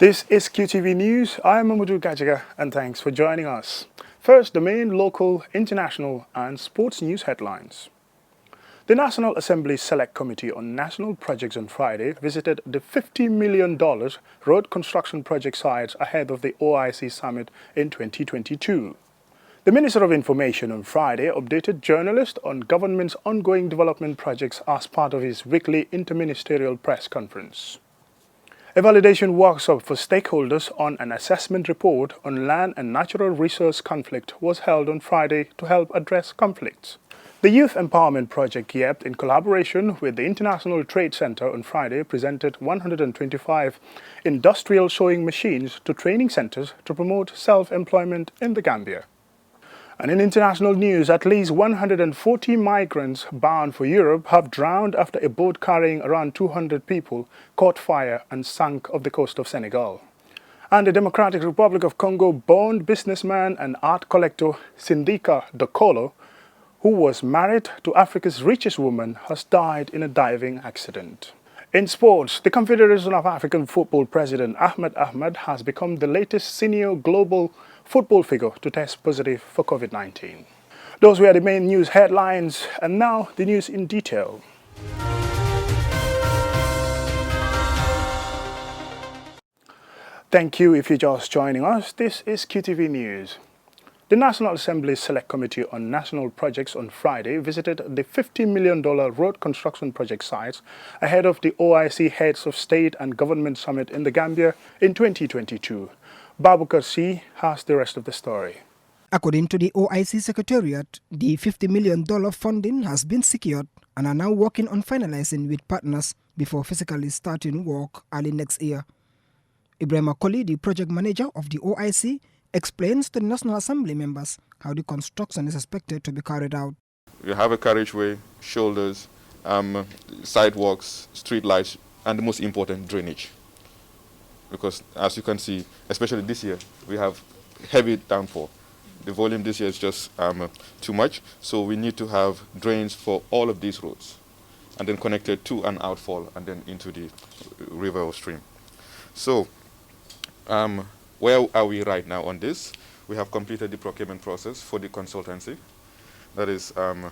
This is Qtv News. I'm Mamadou Gajaga and thanks for joining us. First, the main local, international and sports news headlines. The National Assembly Select Committee on National Projects on Friday visited the $50 million road construction project sites ahead of the OIC summit in 2022. The Minister of Information on Friday updated journalists on government's ongoing development projects as part of his weekly interministerial press conference. A validation workshop for stakeholders on an assessment report on land and natural resource conflict was held on Friday to help address conflicts. The Youth Empowerment Project YEP, in collaboration with the International Trade Center on Friday, presented 125 industrial sewing machines to training centers to promote self-employment in the Gambia. And in international news, at least 140 migrants bound for Europe have drowned after a boat carrying around 200 people caught fire and sank off the coast of Senegal. And the Democratic Republic of Congo-born businessman and art collector Sindika Dokolo, who was married to Africa's richest woman, has died in a diving accident. In sports, the Confederation of African Football President Ahmed Ahmed has become the latest senior global football figure to test positive for COVID-19. Those were the main news headlines, and now the news in detail. Thank you if you're just joining us. This is Qtv News. The National Assembly Select Committee on National Projects on Friday visited the $50 million road construction project sites ahead of the OIC Heads of State and Government Summit in the Gambia in 2022. Babukar C. has the rest of the story. According to the OIC Secretariat, the $50 million funding has been secured and are now working on finalizing with partners before physically starting work early next year. Ibrahim Akoli, the project manager of the OIC, explains to the National Assembly members how the construction is expected to be carried out. We have a carriageway, shoulders, sidewalks, street lights, and the most important, drainage. Because as you can see, especially this year, we have heavy downpour. The volume this year is just too much, so we need to have drains for all of these roads, and then connected to an outfall and then into the river or stream. So, where are we right now on this? We have completed the procurement process for the consultancy. That is the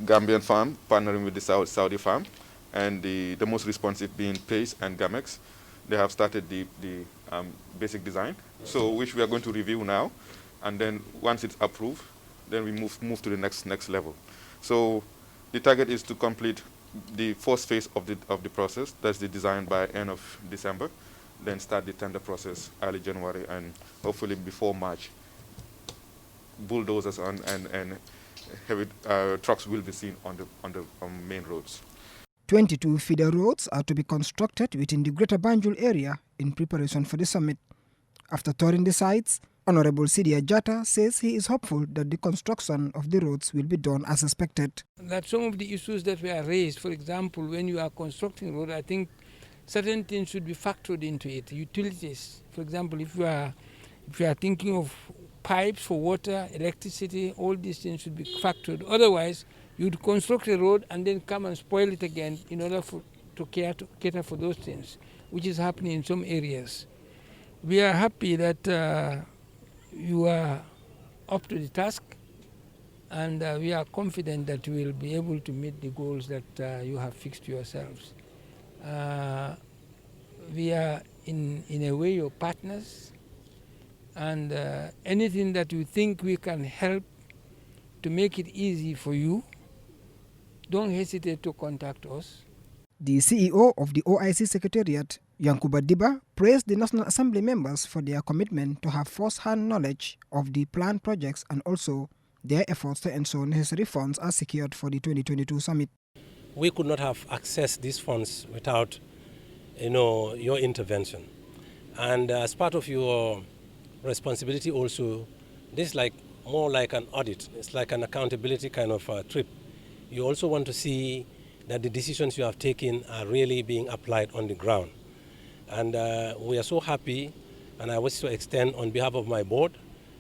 Gambian farm partnering with the Saudi farm, and the most responsive being PACE and GAMEX. They have started the basic design, so which we are going to review now, and then once it's approved, then we move to the next level. So the target is to complete the first phase of the process. That's the design by end of December, then start the tender process early January, and hopefully before March, bulldozers and heavy trucks will be seen on the main roads. 22 feeder roads are to be constructed within the Greater Banjul area in preparation for the summit. After touring the sites, Honorable Sidia Jatta says he is hopeful that the construction of the roads will be done as expected. That some of the issues that were raised, for example, when you are constructing a road, I think certain things should be factored into it. Utilities, for example, if you are thinking of pipes for water, electricity, all these things should be factored. Otherwise, you'd construct a road and then come and spoil it again in order to cater for those things, which is happening in some areas. We are happy that you are up to the task, and we are confident that you will be able to meet the goals that you have fixed yourselves. We are in a way your partners, and anything that you think we can help to make it easy for you, don't hesitate to contact us. The CEO of the OIC Secretariat, Yankuba Diba, praised the National Assembly members for their commitment to have first-hand knowledge of the planned projects and also their efforts to ensure necessary funds are secured for the 2022 summit. We could not have accessed these funds without, your intervention. And as part of your responsibility also, this is more like an audit. It's like an accountability kind of trip. You also want to see that the decisions you have taken are really being applied on the ground. And we are so happy, and I wish to extend on behalf of my board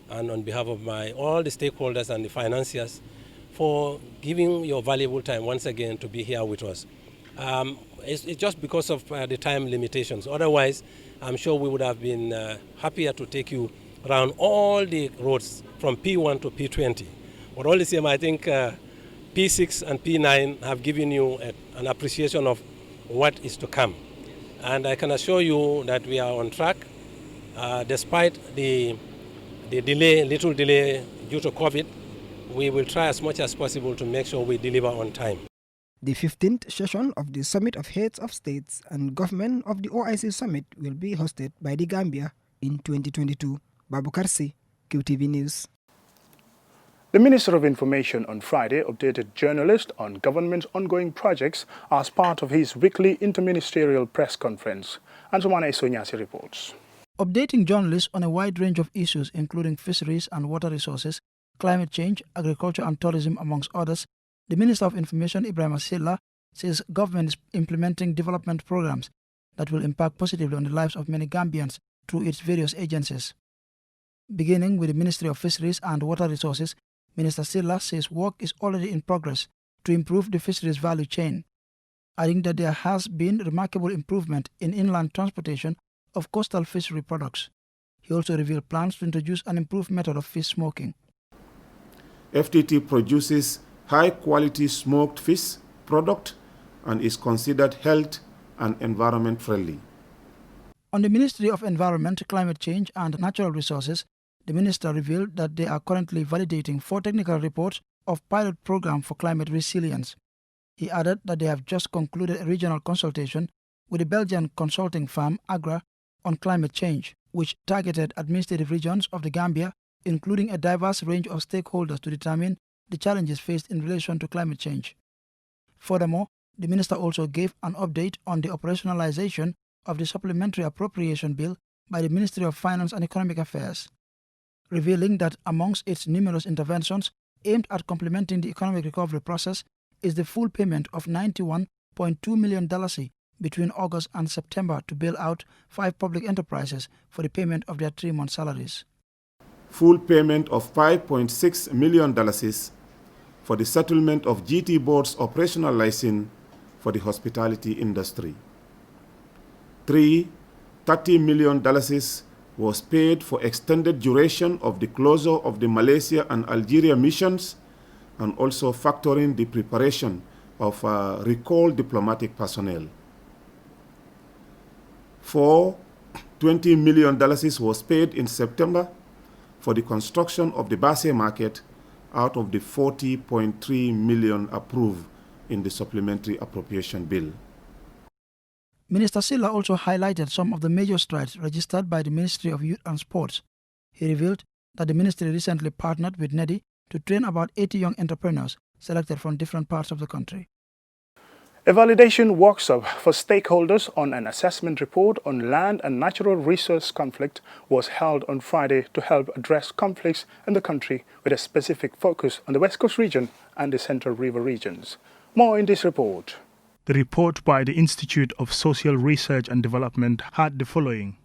and on behalf of all the stakeholders and the financiers for giving your valuable time once again to be here with us. it's just because of the time limitations. Otherwise, I'm sure we would have been happier to take you around all the roads from P1 to P20. But all the same, I think P6 and P9 have given you an appreciation of what is to come. And I can assure you that we are on track, despite the little delay due to COVID. We will try as much as possible to make sure we deliver on time. The 15th session of the Summit of Heads of States and Government of the OIC Summit will be hosted by the Gambia in 2022. Babu Karsi, Qtv News. The Minister of Information on Friday updated journalists on government's ongoing projects as part of his weekly interministerial press conference. Ansumana Isonyasi reports. Updating journalists on a wide range of issues including fisheries and water resources, climate change, agriculture and tourism, amongst others, the Minister of Information, Ibrahim Silla, says government is implementing development programs that will impact positively on the lives of many Gambians through its various agencies. Beginning with the Ministry of Fisheries and Water Resources, Minister Silla says work is already in progress to improve the fisheries value chain, adding that there has been remarkable improvement in inland transportation of coastal fishery products. He also revealed plans to introduce an improved method of fish smoking. FTT produces high-quality smoked fish product and is considered health and environment friendly. On the Ministry of Environment, Climate Change and Natural Resources, the minister revealed that they are currently validating 4 technical reports of pilot program for climate resilience. He added that they have just concluded a regional consultation with the Belgian consulting firm Agra on climate change, which targeted administrative regions of the Gambia, including a diverse range of stakeholders to determine the challenges faced in relation to climate change. Furthermore, the minister also gave an update on the operationalization of the Supplementary Appropriation Bill by the Ministry of Finance and Economic Affairs, revealing that amongst its numerous interventions aimed at complementing the economic recovery process is the full payment of $91.2 million between August and September to bail out 5 public enterprises for the payment of their 3-month salaries. Full payment of $5.6 million for the settlement of GT Board's operational license for the hospitality industry. $30 million was paid for extended duration of the closure of the Malaysia and Algeria missions, and also factoring the preparation of recalled diplomatic personnel. $20 million was paid in September for the construction of the Basse market out of the $40.3 million approved in the Supplementary Appropriation Bill. Minister Silla also highlighted some of the major strides registered by the Ministry of Youth and Sports. He revealed that the ministry recently partnered with NEDI to train about 80 young entrepreneurs selected from different parts of the country. A validation workshop for stakeholders on an assessment report on land and natural resource conflict was held on Friday to help address conflicts in the country with a specific focus on the West Coast region and the Central River regions. More in this report. The report by the Institute of Social Research and Development had the following.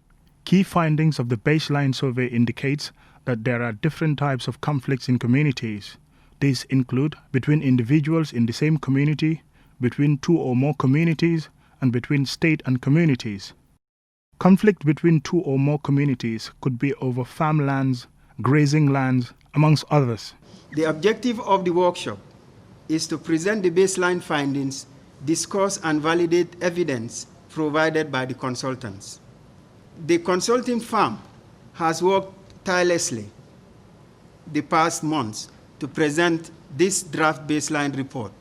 Key findings of the baseline survey indicates that there are different types of conflicts in communities. These include between individuals in the same community, between 2 or more communities, and between state and communities. Conflict between 2 or more communities could be over farmlands, grazing lands, amongst others. The objective of the workshop is to present the baseline findings, discuss and validate evidence provided by the consultants. The consulting firm has worked tirelessly the past months to present this draft baseline report.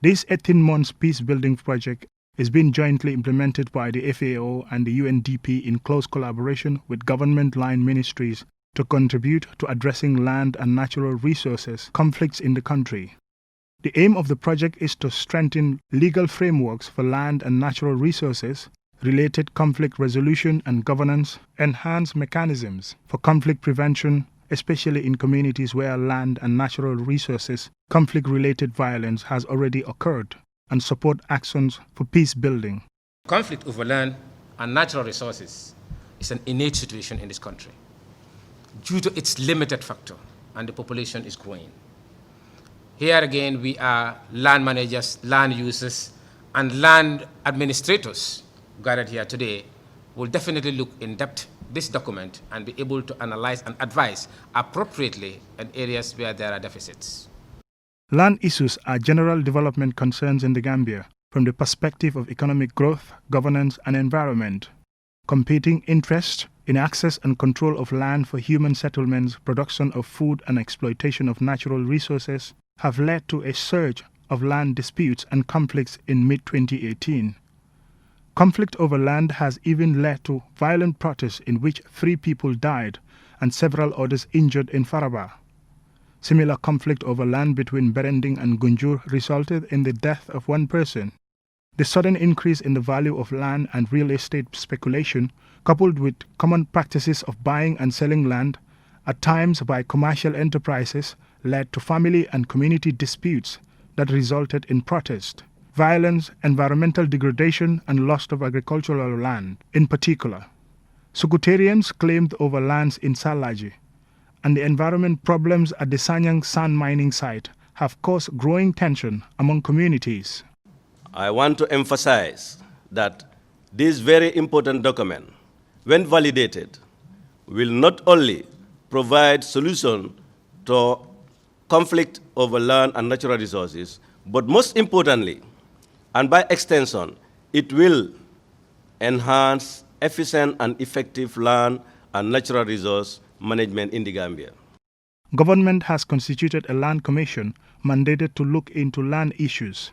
This 18-month peace-building project is being jointly implemented by the FAO and the UNDP in close collaboration with government line ministries to contribute to addressing land and natural resources conflicts in the country. The aim of the project is to strengthen legal frameworks for land and natural resources, related conflict resolution and governance, enhance mechanisms for conflict prevention, especially in communities where land and natural resources conflict-related violence has already occurred, and support actions for peace building. Conflict over land and natural resources is an innate situation in this country due to its limited factor, and the population is growing. Here again, we are land managers, land users, and land administrators gathered here today will definitely look in depth this document and be able to analyze and advise appropriately in areas where there are deficits. Land issues are general development concerns in the Gambia from the perspective of economic growth, governance, and environment. Competing interests in access and control of land for human settlements, production of food, and exploitation of natural resources have led to a surge of land disputes and conflicts in mid-2018. Conflict over land has even led to violent protests in which 3 people died and several others injured in Faraba. Similar conflict over land between Berending and Gunjur resulted in the death of 1 person. The sudden increase in the value of land and real estate speculation, coupled with common practices of buying and selling land, at times by commercial enterprises, led to family and community disputes that resulted in protest, violence, environmental degradation, and loss of agricultural land. In particular, Sukutarians claimed over lands in Salaji, and the environment problems at the Sanyang sand mining site have caused growing tension among communities. I want to emphasize that this very important document, when validated, will not only provide solution to conflict over land and natural resources, but most importantly, and by extension, it will enhance efficient and effective land and natural resource management in the Gambia. Government has constituted a land commission mandated to look into land issues.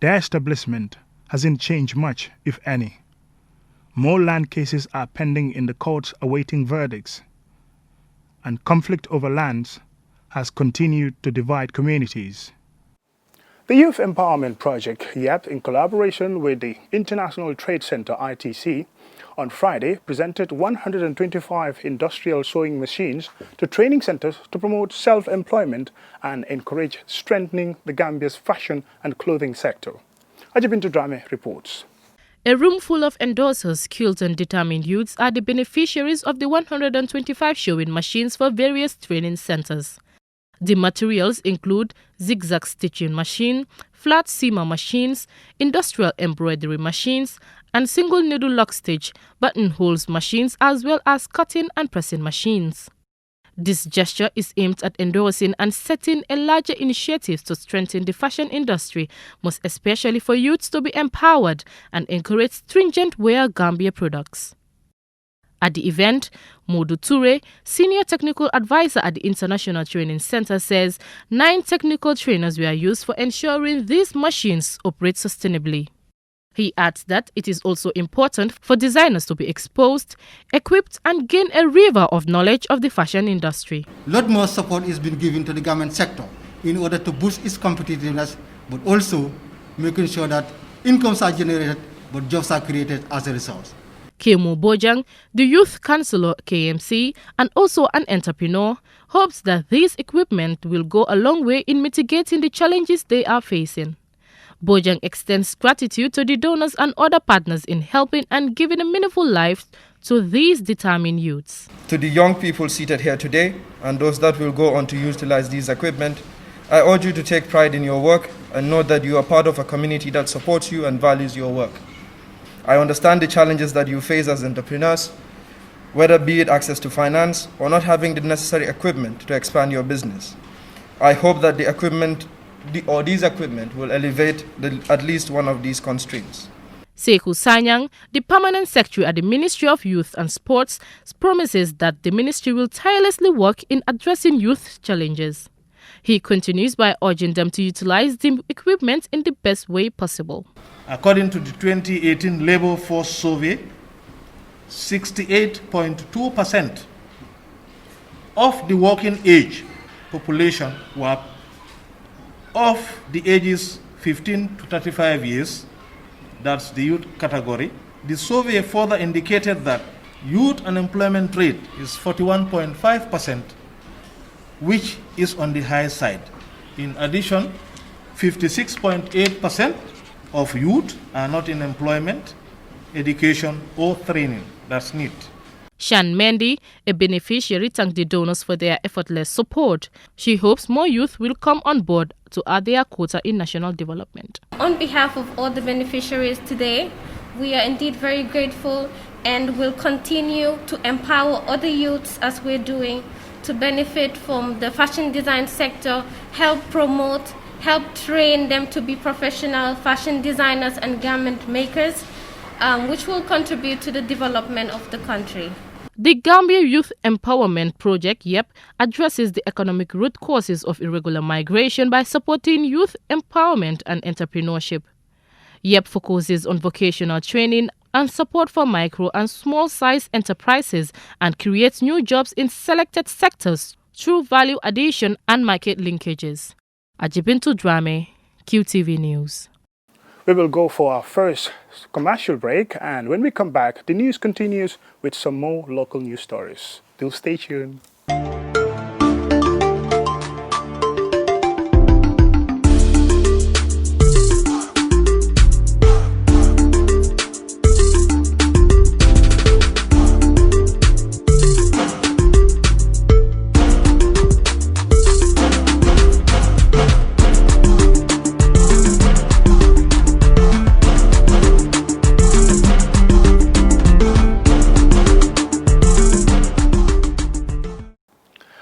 Their establishment hasn't changed much, if any. More land cases are pending in the courts awaiting verdicts, and conflict over lands has continued to divide communities. The Youth Empowerment Project, YEP, in collaboration with the International Trade Center, ITC, on Friday presented 125 industrial sewing machines to training centers to promote self-employment and encourage strengthening the Gambia's fashion and clothing sector. Ajibintu Drame reports. A room full of endorsers, skilled and determined youths are the beneficiaries of the 125 sewing machines for various training centers. The materials include zigzag stitching machine, flat seamer machines, industrial embroidery machines, and single needle lock stitch buttonholes machines, as well as cutting and pressing machines. This gesture is aimed at endorsing and setting a larger initiative to strengthen the fashion industry, most especially for youths to be empowered and encourage stringent Wear Gambia products. At the event, Modu Toure, Senior Technical Advisor at the International Training Center, says 9 technical trainers were used for ensuring these machines operate sustainably. He adds that it is also important for designers to be exposed, equipped, and gain a river of knowledge of the fashion industry. A lot more support is being given to the garment sector in order to boost its competitiveness, but also making sure that incomes are generated, but jobs are created as a result. Kemu Bojang, the Youth Councillor KMC and also an entrepreneur, hopes that this equipment will go a long way in mitigating the challenges they are facing. Bojang extends gratitude to the donors and other partners in helping and giving a meaningful life to these determined youths. To the young people seated here today and those that will go on to utilize these equipment, I urge you to take pride in your work and know that you are part of a community that supports you and values your work. I understand the challenges that you face as entrepreneurs, whether be it access to finance or not having the necessary equipment to expand your business. I hope that these equipment will elevate at least one of these constraints. Sekou Sanyang, the Permanent Secretary at the Ministry of Youth and Sports, promises that the ministry will tirelessly work in addressing youth challenges. He continues by urging them to utilize the equipment in the best way possible. According to the 2018 Labour Force Survey, 68.2% of the working age population were of the ages 15 to 35 years, that's the youth category. The survey further indicated that youth unemployment rate is 41.5%, which is on the high side. In addition, 56.8% of youth are not in employment, education, or training. That's neat. Shan Mendy, a beneficiary, thanked the donors for their effortless support. She hopes more youth will come on board to add their quota in national development. On behalf of all the beneficiaries today, we are indeed very grateful and will continue to empower other youths as we're doing to benefit from the fashion design sector, help promote, help train them to be professional fashion designers and garment makers, which will contribute to the development of the country. The Gambia Youth Empowerment Project, YEP, addresses the economic root causes of irregular migration by supporting youth empowerment and entrepreneurship. YEP focuses on vocational training and support for micro and small-sized enterprises and creates new jobs in selected sectors through value addition and market linkages. Ajibintu Drame, QTV News. We will go for our first commercial break, and when we come back, the news continues with some more local news stories. Do stay tuned.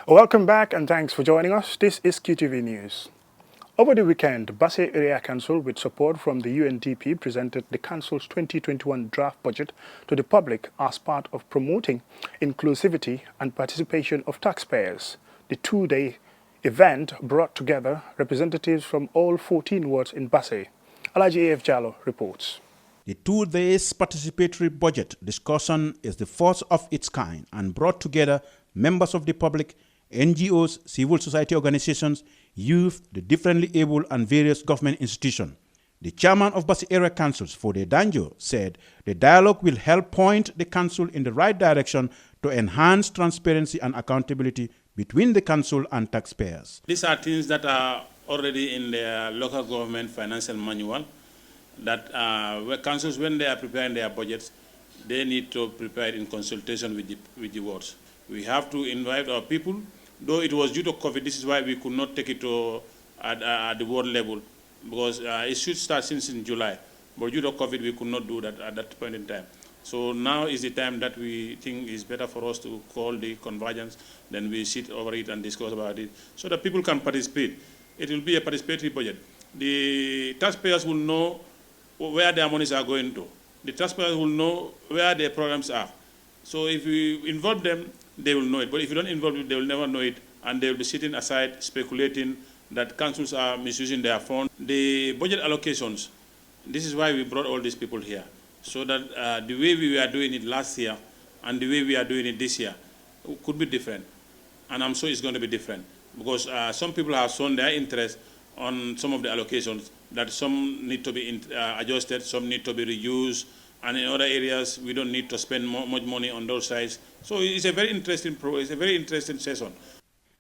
Welcome back and thanks for joining us. This is Qtv News. Over the weekend, Basse Area Council, with support from the UNDP, presented the Council's 2021 draft budget to the public as part of promoting inclusivity and participation of taxpayers. The two-day event brought together representatives from all 14 wards in Basse. Alaji A.F. Jallo reports. The 2 days participatory budget discussion is the first of its kind and brought together members of the public, NGOs, civil society organizations, youth, the differently able and various government institutions. The chairman of Basse Area Councils, Fode Danjo, said the dialogue will help point the council in the right direction to enhance transparency and accountability between the council and taxpayers. These are things that are already in the local government financial manual, that where councils, when they are preparing their budgets, they need to prepare it in consultation with the wards. We have to invite our people. Though it was due to COVID, this is why we could not take it to at the world level, because it should start since in July. But due to COVID, we could not do that at that point in time. So now is the time that we think is better for us to call the Convergence, then we sit over it and discuss about it, so that people can participate. It will be a participatory budget. The taxpayers will know where their monies are going to. The taxpayers will know where their programs are. So if we involve them, they will know it. But if you don't involve them, they will never know it, and they will be sitting aside speculating that councils are misusing their funds. The budget allocations, this is why we brought all these people here, so that the way we were doing it last year and the way we are doing it this year could be different. And I'm sure it's going to be different, because some people have shown their interest on some of the allocations, that some need to be adjusted, some need to be reused, and in other areas we don't need to spend much money on those sides. So it's a very interesting session.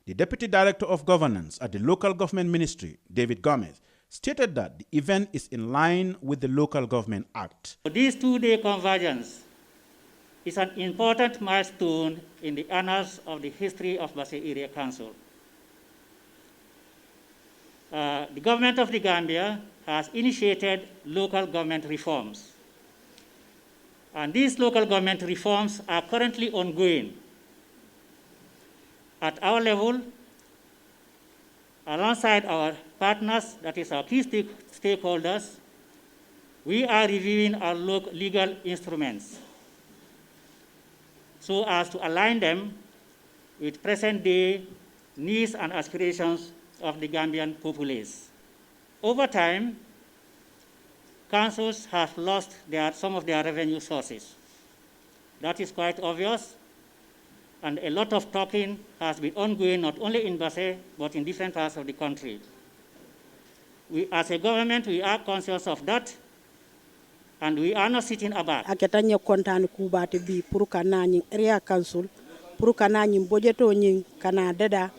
The Deputy Director of Governance at the Local Government Ministry, David Gomez, stated that the event is in line with the Local Government Act. This two-day convergence is an important milestone in the annals of the history of Basse Area Council. The government of the Gambia has initiated local government reforms. And these local government reforms are currently ongoing. At our level, alongside our partners, that is our key stakeholders, we are reviewing our legal instruments so as to align them with present-day needs and aspirations of the Gambian populace. Over time, councils have lost some of their revenue sources. That is quite obvious, and a lot of talking has been ongoing not only in Basse, but in different parts of the country. We, as a government, we are conscious of that, and we are not sitting aback. Aketanya kontani kubati bi puru kanani area council, puru kanani budgeto nying kana dada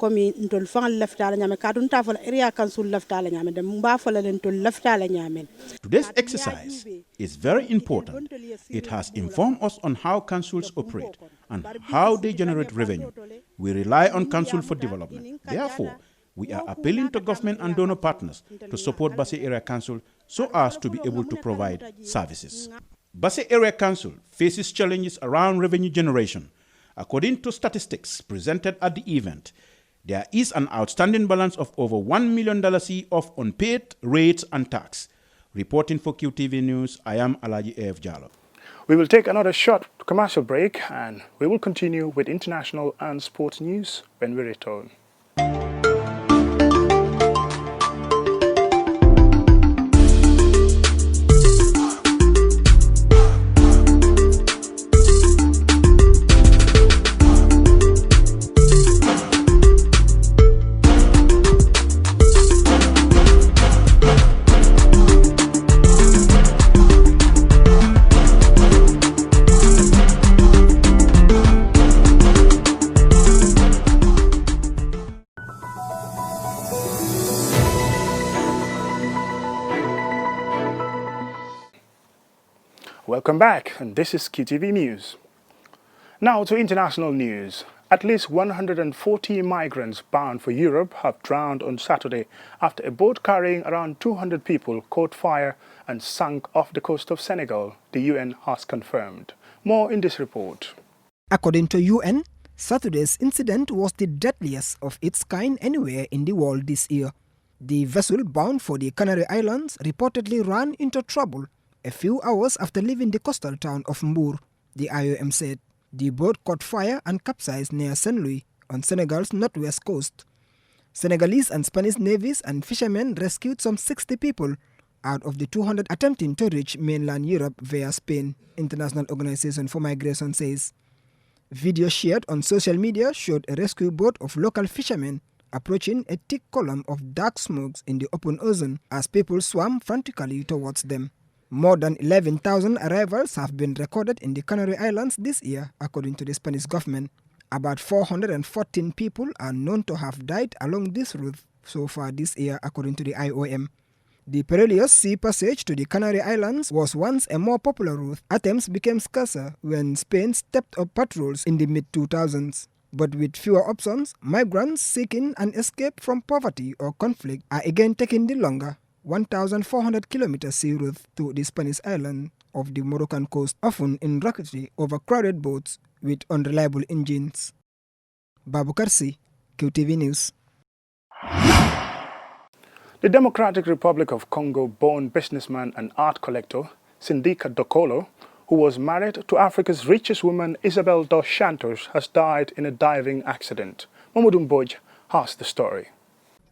komi ntol fangal laftala nyame kadun ta fala area council laftala nyame dem mba fala len tol laftala nyame. Today's exercise is very important. It has informed us on how councils operate and how they generate revenue. We rely on council for development. Therefore, we are appealing to government and donor partners to support Basse Area Council so as to be able to provide services. Basse Area Council faces challenges around revenue generation. According to statistics presented at the event, there is an outstanding balance of over $1 million of unpaid rates and tax. Reporting for Qtv News, I am Alaji A.F. Jallo. We will take another short commercial break and we will continue with international and sports news when we return. Welcome back, and this is Qtv News. Now to international news. At least 140 migrants bound for Europe have drowned on Saturday after a boat carrying around 200 people caught fire and sank off the coast of Senegal, the UN has confirmed. More in this report. According to UN, Saturday's incident was the deadliest of its kind anywhere in the world this year. The vessel bound for the Canary Islands reportedly ran into trouble a few hours after leaving the coastal town of Mbour, the IOM said. The boat caught fire and capsized near Saint-Louis on Senegal's northwest coast. Senegalese and Spanish navies and fishermen rescued some 60 people out of the 200 attempting to reach mainland Europe via Spain, International Organization for Migration says. Video shared on social media showed a rescue boat of local fishermen approaching a thick column of dark smokes in the open ocean as people swam frantically towards them. More than 11,000 arrivals have been recorded in the Canary Islands this year, according to the Spanish government. About 414 people are known to have died along this route so far this year, according to the IOM. The perilous sea passage to the Canary Islands was once a more popular route. Attempts became scarcer when Spain stepped up patrols in the mid-2000s. But with fewer options, migrants seeking an escape from poverty or conflict are again taking the longer 1,400-kilometer sea route to the Spanish island of the Moroccan coast, often in rockety, overcrowded boats with unreliable engines. Babukar C, Qtv News. The Democratic Republic of Congo-born businessman and art collector Sindika Dokolo, who was married to Africa's richest woman Isabel dos Santos, has died in a diving accident. Mamadou Mbodj has the story.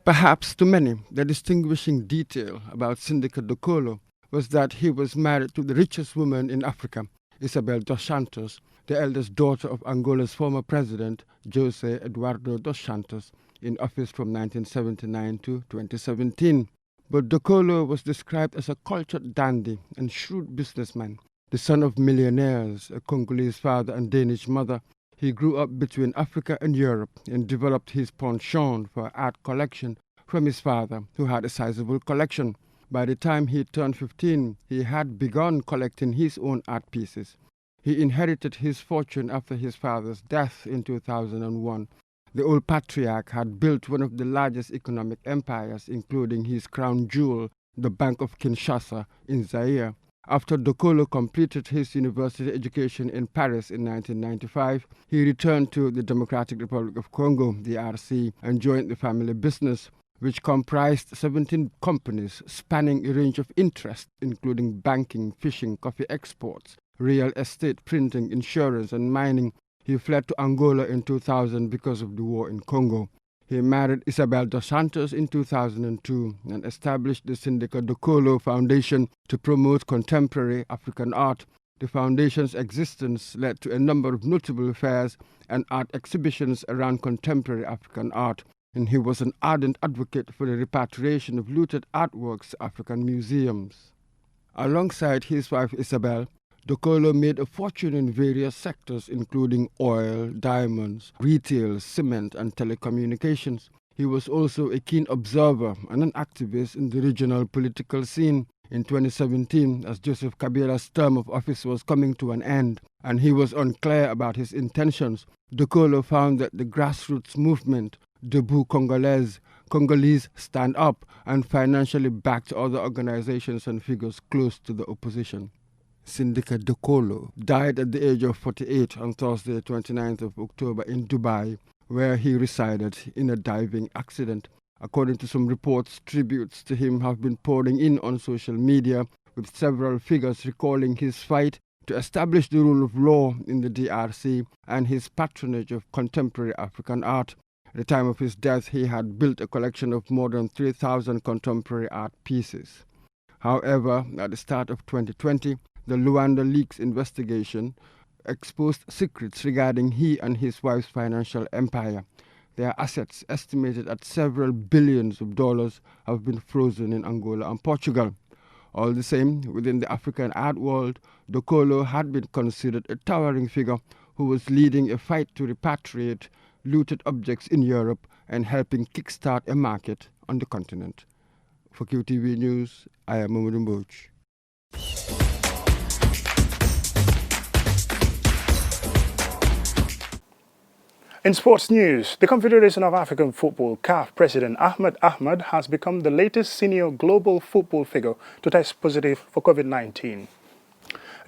Perhaps to many, the distinguishing detail about Sindika Dokolo was that he was married to the richest woman in Africa, Isabel dos Santos, the eldest daughter of Angola's former president, José Eduardo dos Santos, in office from 1979 to 2017. But Dokolo was described as a cultured dandy and shrewd businessman. The son of millionaires, a Congolese father and Danish mother, he grew up between Africa and Europe and developed his penchant for art collection from his father, who had a sizable collection. By the time he turned 15, he had begun collecting his own art pieces. He inherited his fortune after his father's death in 2001. The old patriarch had built one of the largest economic empires, including his crown jewel, the Bank of Kinshasa in Zaire. After Dokolo completed his university education in Paris in 1995, he returned to the Democratic Republic of Congo, DRC, and joined the family business, which comprised 17 companies spanning a range of interests, including banking, fishing, coffee exports, real estate, printing, insurance, and mining. He fled to Angola in 2000 because of the war in Congo. He married Isabel dos Santos in 2002 and established the Sindika Dokolo Foundation to promote contemporary African art. The foundation's existence led to a number of notable fairs and art exhibitions around contemporary African art, and he was an ardent advocate for the repatriation of looted artworks to African museums. Alongside his wife Isabel, Dokolo made a fortune in various sectors, including oil, diamonds, retail, cement, and telecommunications. He was also a keen observer and an activist in the regional political scene. In 2017, as Joseph Kabila's term of office was coming to an end, and he was unclear about his intentions, Dokolo found that the grassroots movement, Debout Congolese Stand Up, and financially backed other organizations and figures close to the opposition. Syndicate Dokolo died at the age of 48 on Thursday, 29th of October in Dubai, where he resided in a diving accident. According to some reports, tributes to him have been pouring in on social media, with several figures recalling his fight to establish the rule of law in the DRC and his patronage of contemporary African art. At the time of his death, he had built a collection of more than 3,000 contemporary art pieces. However, at the start of 2020, the Luanda Leaks investigation exposed secrets regarding he and his wife's financial empire. Their assets, estimated at several billions of dollars, have been frozen in Angola and Portugal. All the same, within the African art world, Dokolo had been considered a towering figure who was leading a fight to repatriate looted objects in Europe and helping kickstart a market on the continent. For QTV News, I am Mamadou Mbouch. In sports news, the Confederation of African Football (CAF) President Ahmed Ahmed has become the latest senior global football figure to test positive for COVID-19.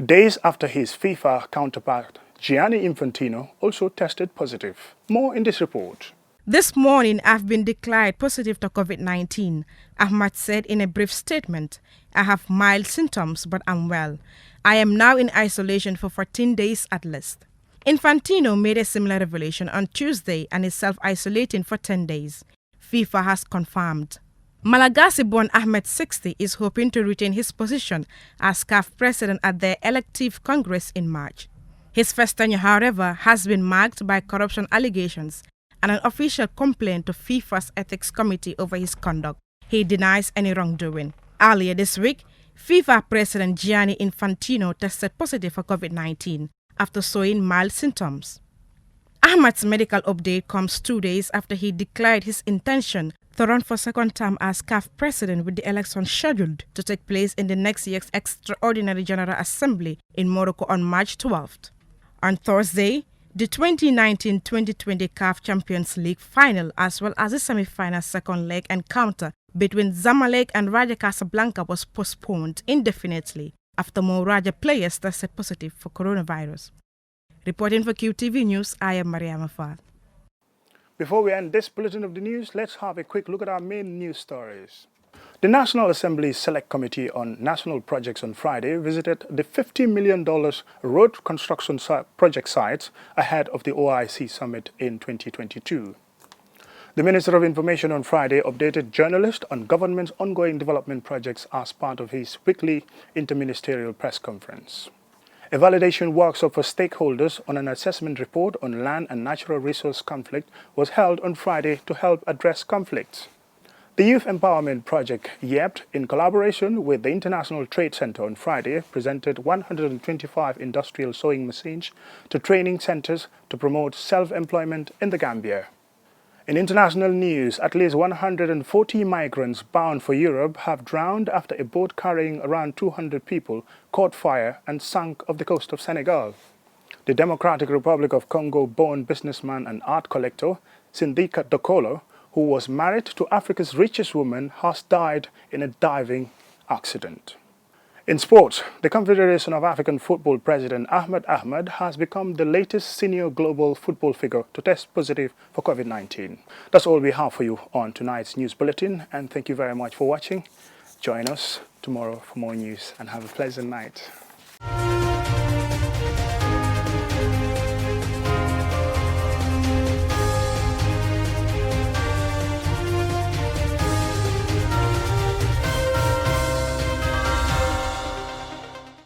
Days after his FIFA counterpart Gianni Infantino also tested positive. More in this report. This morning, I've been declared positive to COVID-19, Ahmed said in a brief statement. I have mild symptoms, but I'm well. I am now in isolation for 14 days at least. Infantino made a similar revelation on Tuesday and is self-isolating for 10 days. FIFA has confirmed. Malagasy-born Ahmed 60 is hoping to retain his position as CAF president at their elective Congress in March. His first tenure, however, has been marked by corruption allegations and an official complaint to FIFA's ethics committee over his conduct. He denies any wrongdoing. Earlier this week, FIFA President Gianni Infantino tested positive for COVID-19 after showing mild symptoms. Ahmed's medical update comes 2 days after he declared his intention to run for second term as CAF president, with the election scheduled to take place in the next year's Extraordinary General Assembly in Morocco on March 12th. On Thursday, the 2019-2020 CAF Champions League final as well as the semi-final second leg encounter between Zamalek and Raja Casablanca was postponed indefinitely after more Raja players tested positive for coronavirus. Reporting for QTV News, I am Mariama Fall. Before we end this bulletin of the news, let's have a quick look at our main news stories. The National Assembly's Select Committee on National Projects on Friday visited the $50 million road construction project sites ahead of the OIC summit in 2022. The Minister of Information on Friday updated journalists on government's ongoing development projects as part of his weekly interministerial press conference. A validation workshop for stakeholders on an assessment report on land and natural resource conflict was held on Friday to help address conflicts. The Youth Empowerment Project, YEPT, in collaboration with the International Trade Center on Friday, presented 125 industrial sewing machines to training centers to promote self-employment in the Gambia. In international news, at least 140 migrants bound for Europe have drowned after a boat carrying around 200 people caught fire and sank off the coast of Senegal. The Democratic Republic of Congo-born businessman and art collector, Sindika Dokolo, who was married to Africa's richest woman, has died in a diving accident. In sports, the Confederation of African Football President Ahmed Ahmed has become the latest senior global football figure to test positive for COVID-19. That's all we have for you on tonight's news bulletin, and thank you very much for watching. Join us tomorrow for more news and have a pleasant night.